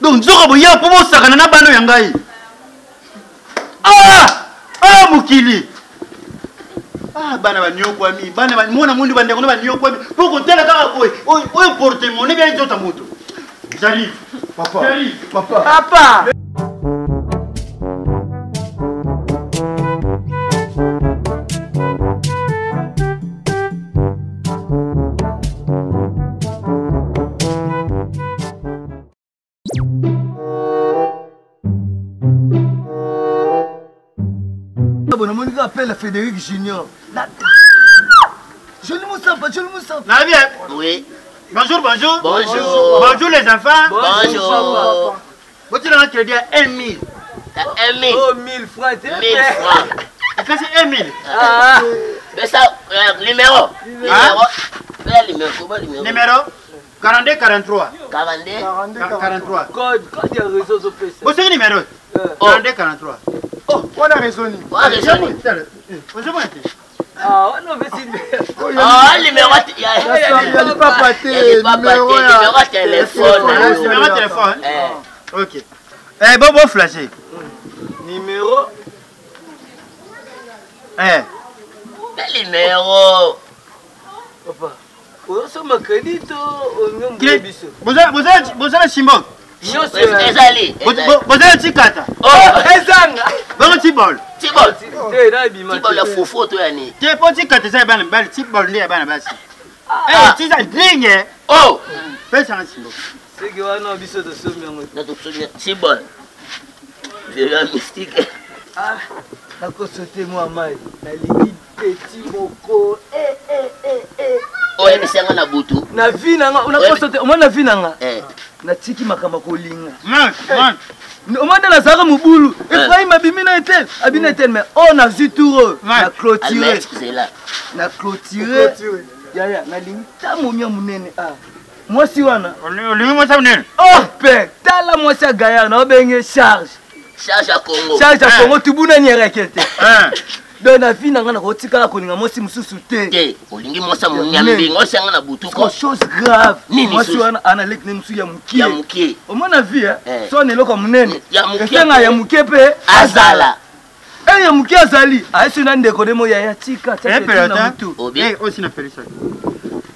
Donc nzoka boya po bosakana na bano ya ngai. Mukili. Bana ba nyokwami, bana ba mona mundu bande kono ba nyokwami. Poko tela kaka boy. Oyo porte-monnaie bien nzota moto. J'arrive. Papa. J'arrive. Papa. On appelle Frédéric Junior. Je le mousse. Bien. Oui. Bonjour. Bonjour. Bonjour les enfants. Bonjour. Vous êtes là, tu dis 1 000. 1 000. Oh, 1000 francs. 1000 francs. Qu'est-ce que c'est 1 000? Mais ça, numéro. Numéro 42 43. 43. Code des réseaux sociaux. Vous savez le numéro 42 43. On a raisonné. On a raisonné. Vous savez Non, mais c'est numéro téléphone. Ok. Bon, flasher. Numéro. Quel numéro? Papa. Vous avez un crédit vous avez Simon. Vous avez Tikata. Vous avez Tibol. La foufou, toi, Yanni. Tu es pas Tikata, c'est un bel Tibol, il y a un basi. Tu as ligne. Oh! Fais ça, Simon. C'est que on a un biseau de somme. Tibol. C'est un mystique. La consulté moi, Maï. Elle est petit moko. Oh, mais c'est un aboutou. Na vie, on a consulté. Moi, na vie, na tiki makama kolinga. Au moins dans la Zara Mouboulou, Ephraim Abimina est-elle? Abimina est-elle, mais on a vu tout le na clôturé. Na clôturé. Yaya, na limita momia munene. Moi si wana. Moi ça munene. Oh père, tala moi ça Gaïa, na obenge charge. Charge à Congo. Charge à Congo, tu buna ni rekete. Donc na vie nanga na kotika la kolinga moi si mususu te. Olingi moi ça munyambi, moi ça na butu ko. Chose grave. Moi si wana analek ne musu ya mukie. Ya mukie. Au moins na vie so ne loko munene. Ya mukie. Esenga ya mukie pe azala. Ya mukie azali. Aisi na ndeko demo ya tika ta na mutu. Aussi na Félix.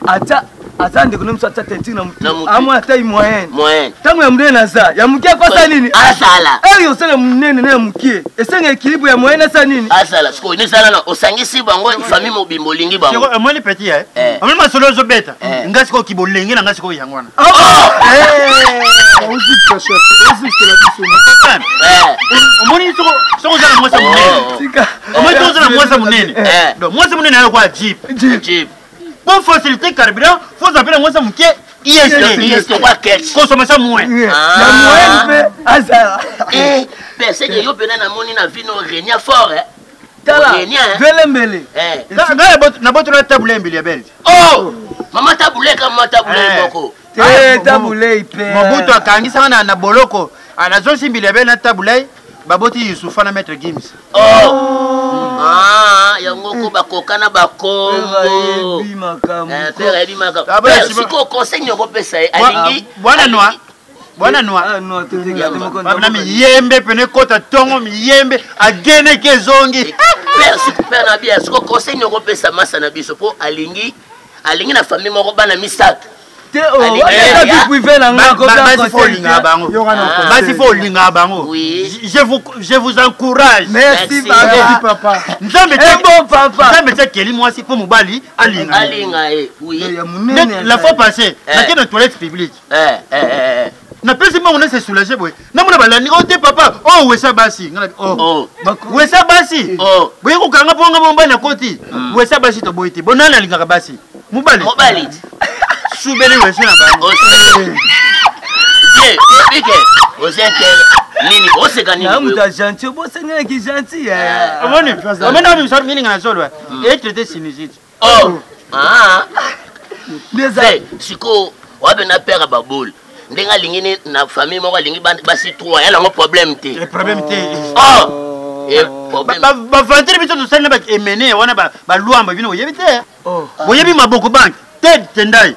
Ata azande ko nomso ata tenti na mutu. Amwa taille moyenne. Tango ya munene za. Ya mukie kwa sa nini? Azala. Yo sala munene na mukie. Esenga équilibre ya moyenne sa nini? Azala. Siko ni sala na osangisi bango famille mobimbo lingi bango. Moi les petits on ma solo zo beta. Ngasi ko kibolengi na ngasi ko yangwana. On dit que chef. On dit que la mission. On moni so za moi sa munene. On moni so za moi sa munene. Donc moi sa munene na kwa jeep. Pour faciliter carburant, faut appeler moi ça mukie IST quoi catch. Consommation moins. La moyenne azala. C'est que yo pena na moni na vino renia fort Tala. Velembele. Na boto na tabule mbili ya belge. Oh! Mama tabule kama tabule boko. Tabule ipe. Mobutu akangisa na boloko. Anazo simbili ya belge na tabule. Baboti Yusufa na Maître Gims. Yango ko bakokana bakombo. Père ebi makamo. Siko conseil nyoko pesa alingi. Bwana noa. Bana mi yembe pene kota tongo mi yembe agene kezongi. Père na bien siko conseil nyoko pesa masa na biso po alingi na famille moko bana misatu. Je vous encourage. Merci papa. La fois passée, dans la toilette publique. Na pesi ma on s'est soulagé boy. Na mona balani ote papa. Oh wesa basi. Wesa basi. Boye ko kanga ponga bomba na koti. Wesa basi to boyiti. Bonana lingaka basi. Mubali. Soubeli wesa na bango. Bike. Ozeke nini osekani. Na muta gentil, bosenga ki gentil. Amoni. Amona mi sort meaning na solo. Et traiter sinusite. Désolé. Siko wabe na père babol. Ndenga lingine na famille moko lingi basi 3 yala ngo problème te. Problème te. Ba vantire biso to sala ba emene wana ba luamba bino yebi te. Boyebi maboko bank. Te tendai.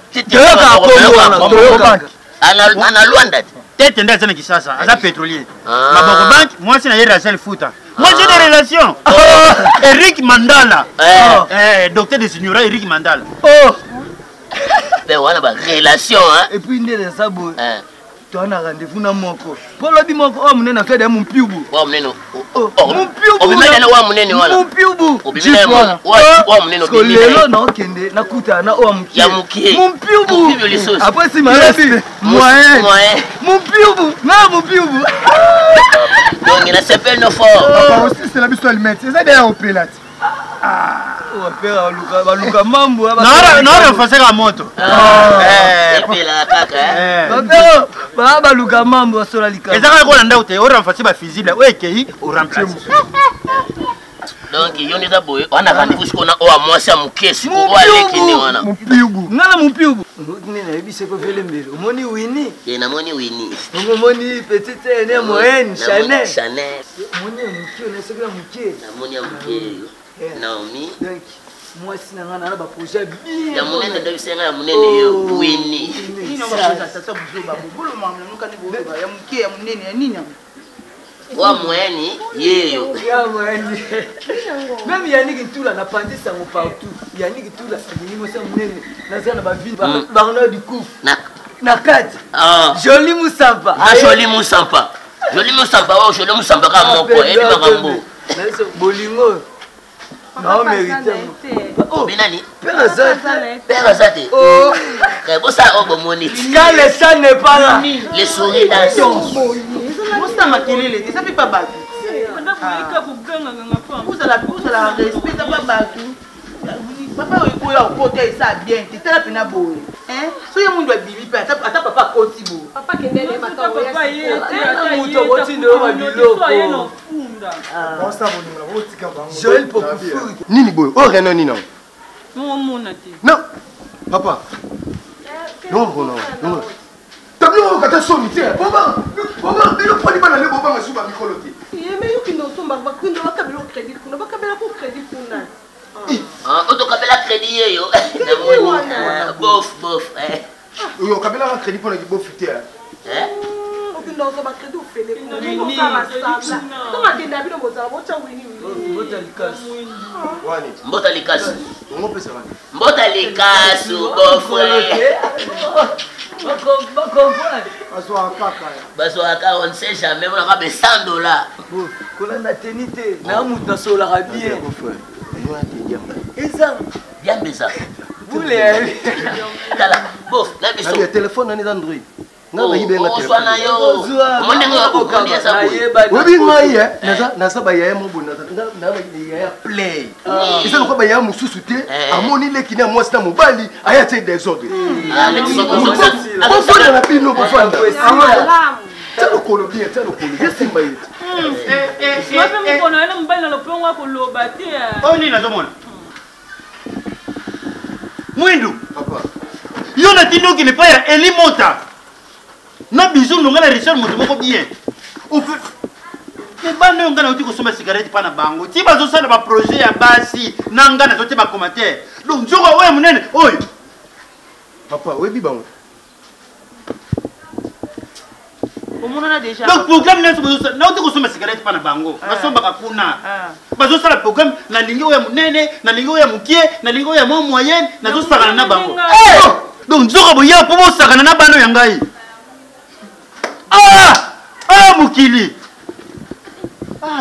Ana Luanda. tête nda zana kisasa aza pétrolier maboko bank moi c'est na yera Rachel Futa moi j'ai des relations Eric Mandala docteur des ignorants Eric Mandala ben wana ba relation hein et puis ndele sabo tu as un rendez-vous na moko pour lobi moko o munene na fait de mon piubu wa munene mon piubu o bimela wa munene wala mon piubu o bimela wa munene ko lelo na okende na kuta na o amukie ya mukie mon piubu après si malabi moyen mon piubu na mon piubu donc il s'appelle no fort papa aussi c'est la biso almet c'est ça derrière au pelate wapera baluka mambo naona faseka moto epela kaka wapera baluka mambo basola likama ezaka ko landa ute ora fasi ba fusible okei o remplacer donc yoni da boy wana rendez-vous sikona o amwasi amukesi ko alekini wana mupiubu ngala mupiubu nini na ebise ko vele mbele omoni wini ye na moni wini omoni petite ne moyenne Chanel moni mukio na sekla mukie na moni mukio Naomi donc moi si na ngana ba projet bien ya munene ndio bisenga ya munene yo wini nini ba sasa buzoba bolo mamna nuka ni boba ya mukie ya munene ya nini wa moyenne yeyo ya moyenne même Yannick Ntula na pandisa ngo partout Yannick Ntula ni mo sa munene na zana ba ville Bernard du Couf na kati Joli Musamba Joli Musamba Joli Musamba ka moko eni makambo bolingo non mérité oh binani père Azate oh bon ça oh bon moni quand le sang n'est pas là les souris dansent Musta makelele ça fait pas battre vous la respect pas battre papa oikoya okota ça bien tu tala pena boye hein so ya mundu abibi pa ata papa koti bo papa kendele matawo ya muto koti ndo mabiloko Joël Pokufuri nini boy oh reno nini non papa non tablo kata soni te boba bilo poni bana le boba ngasuba mikolo te yeme yukindo somba bakindo bakabelo credit kuno bakabela ko credit kuna auto kabela crédit yo bof yo kabela ka crédit pona ki bof te okindo somba credit ofele kuno ko sala sala toma kenda bino mozala bocha wini mbota likasi mbota likasu bofre Basoaka, on ne sait jamais, on aura $100. Kolanda tenite, na muta sola rabien. Eza, bien beza. Vous les Tala, bof, la biso. Le téléphone on est Android. Nga ba yibe nga téléphone. Monde nga ko kondia sa bo. Webi ngai na sa ba ya mo bona na ba ya play. Isa ko ba ya mususu te, amoni leki na mwasi na mobali, aya te désordre. Ko fona na bino ko fanda. Talo kolo bien, talo kolo. Yesimba yetu. Wapi mkono yana mbali na lopongo wako lobatia. Oh nini nazomona? Mwindu. Papa. Yo na tino ki ne pa ya Eli Mota. Na bizu ndonga na Richard moto moko bien. Au fait mais bana ngana uti ko soma cigarette pa na bango. Ti bazo sala ba projet ya basi na ngana zote ba commentaire. Donc nzoka oya munene oyo. Papa, webi bango. Déjà. Donc programme na uti ko soma cigarette pa na bango. Basomba ka kuna. Bazo sala programme na lingi oya munene, na lingi oya mukie, na lingi oya mo moyenne, na zo sala na bango. Donc nzoka boya po bo sala na bano ya ngai. Mukili.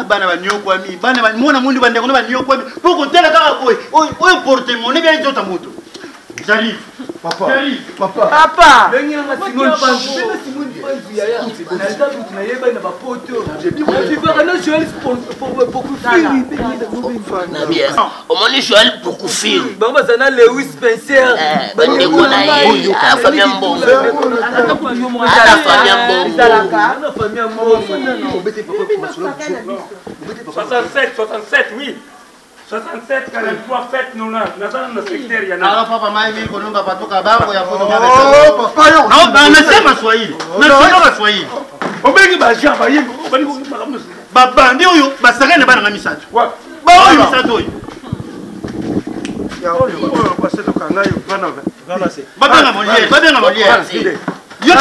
Bana ba nyoko ami, bana ba mona mundu bande kona ba nyoko ami. Poko tela kaka boy. Oyo porte-monnaie bien jota moto. J'arrive. Papa. Bengi nga Simon Panzu. Bena Simon Panzu ya ya. Na tabu tunayeba na bapoto. Tu vas na Joël pour kufiri. Na bien. Au moins Joël pour kufiri. Bamba sana Lewis Spencer. Bande kona ye. Famille mbongo. Ana famille mbongo. Ana famille mbongo. Obete papa pour solo. 67 oui. 67 43 fête nous là dans le secteur ya na papa mai mimi konomba patoka bango ya foto mabe. Papa yo. Na nasema Swahili. Na Swahili. obengi ba jamba yego bani ko makamu. Baba ndio huyo basaka na bana ngamisatu. Ba oyo misatu oyo. Ya oyo kwa seto kangayo bana Baba nga moliere. Yo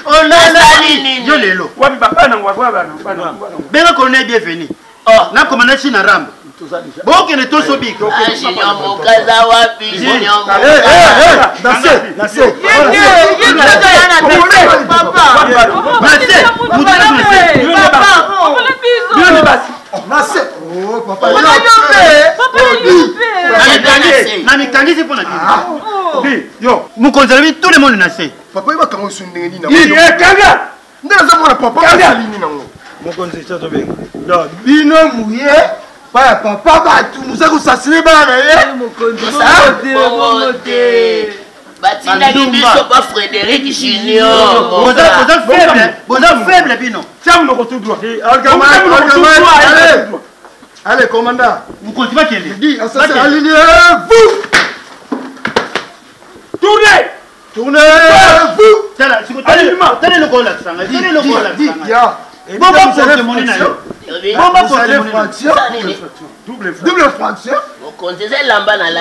olali. Yo lelo. Wapi papa na ngwa Benga colonel bienvenue. Na commandant China Rambo. Boke ne toso big. Junior mokaza wapi Junior. Mukonzali tout le monde nase. Papa il va quand on nina. Kanga. Ndaza mwana papa alini nango. Mokonzi tsato benga. Non, bino mouye. Pas papa ba tu musa ko sasine bana ye. Mokonzi mote. Batindaki biso ba Frédéric Junior. Boza faible bino. Tiens mon retour droit. Allez commandant. Vous continuez qui est dit assassin alignez-vous. Tournez vous. Tenez le gol là, tenez le gol là. Double fraction.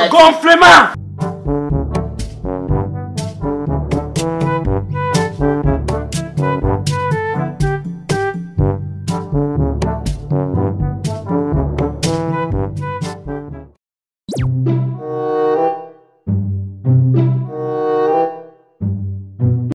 Gonflement.